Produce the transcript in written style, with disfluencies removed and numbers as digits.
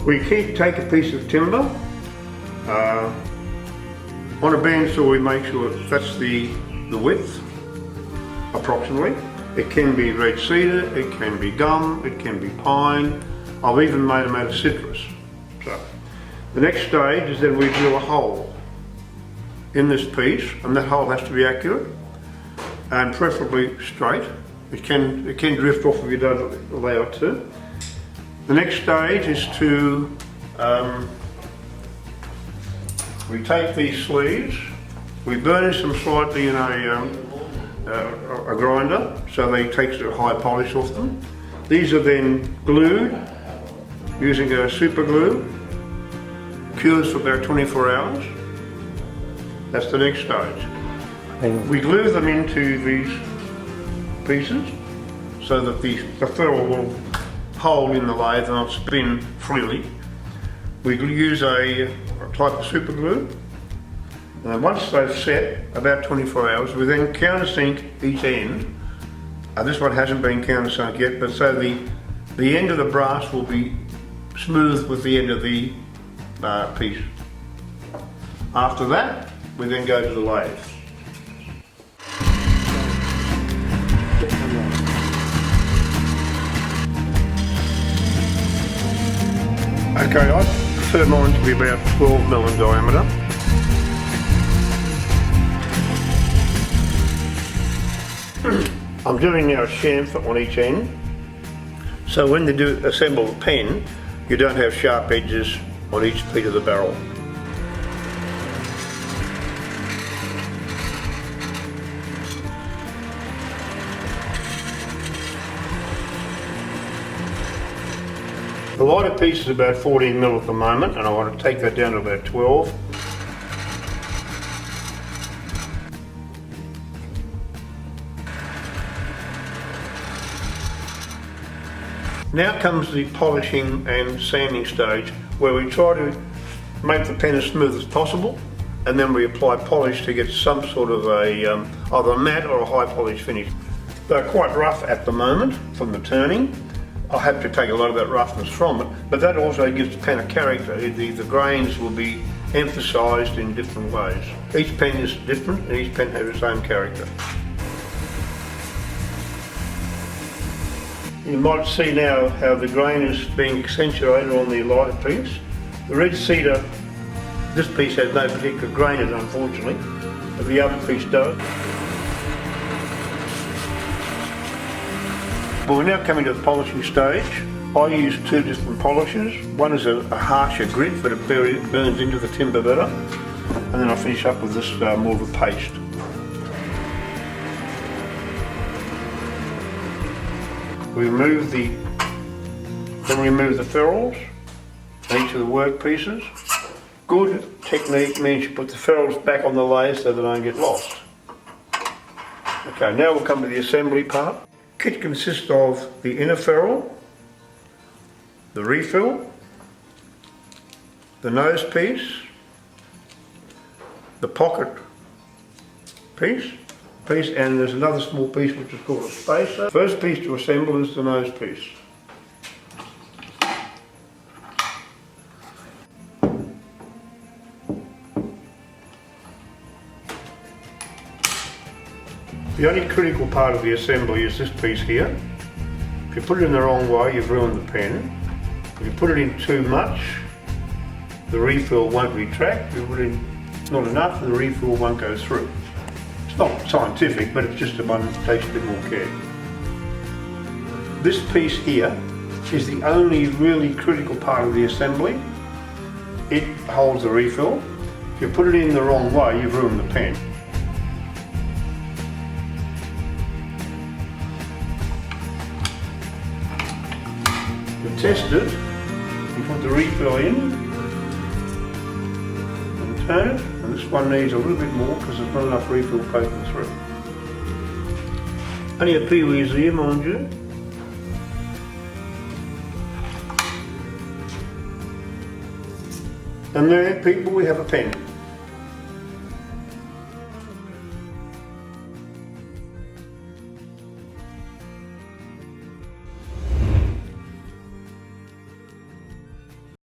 We take a piece of timber, on a bandsaw we make sure that's the width, approximately. It can be red cedar, it can be gum, it can be pine. I've even made them out of citrus. So, the next stage is then we drill a hole in this piece, and that hole has to be accurate and preferably straight. It can drift off if you don't allow it to. The next stage is to, we take these sleeves, we burnish them slightly in a grinder so they take the high polish off them. These are then glued using a super glue, cures for about 24 hours. That's the next stage. We glue them into these pieces so that the ferrule will hold in the lathe and not spin freely. We use a type of super glue, and once they've set about 24 hours, we then countersink each end. This one hasn't been countersunk yet, but so the end of the brass will be smooth with the end of the piece. After that, we then go to the lathe. Okay, I prefer mine to be about 12mm in diameter. I'm doing now a chamfer on each end, so when they do assemble the pen, you don't have sharp edges on each piece of the barrel. The lighter piece is about 14mm at the moment, and I want to take that down to about 12. Now comes the polishing and sanding stage, where we try to make the pen as smooth as possible, and then we apply polish to get some sort of a either a matte or a high polish finish. They're quite rough at the moment from the turning. I have to take a lot of that roughness from it, but that also gives the pen a character. The grains will be emphasised in different ways. Each pen is different and each pen has its own character. You might see now how the grain is being accentuated on the lighter piece. The red cedar, this piece has no particular grain in it, unfortunately, but the other piece does. Well, we're now coming to the polishing stage. I use two different polishes. One is a harsher grit, but it burns into the timber better. And then I finish up with this more of a paste. We remove the ferrules in each of the work pieces. Good technique means you put the ferrules back on the lathe so they don't get lost. Okay, now we'll come to the assembly part. The kit consists of the inner ferrule, the refill, the nose piece, the pocket piece, and there's another small piece which is called a spacer. First piece to assemble is the nose piece. The only critical part of the assembly is this piece here. If you put it in the wrong way, you've ruined the pen. If you put it in too much, the refill won't retract. If you put in not enough, the refill won't go through. It's not scientific, but it's just the one that takes a bit more care. This piece here is the only really critical part of the assembly. It holds the refill. If you put it in the wrong way, you've ruined the pen. To test it, you put the refill in and turn it, and this one needs a little bit more because there's not enough refill poking through. Only a pee-wee's here, mind you. And there, people, we have a pen.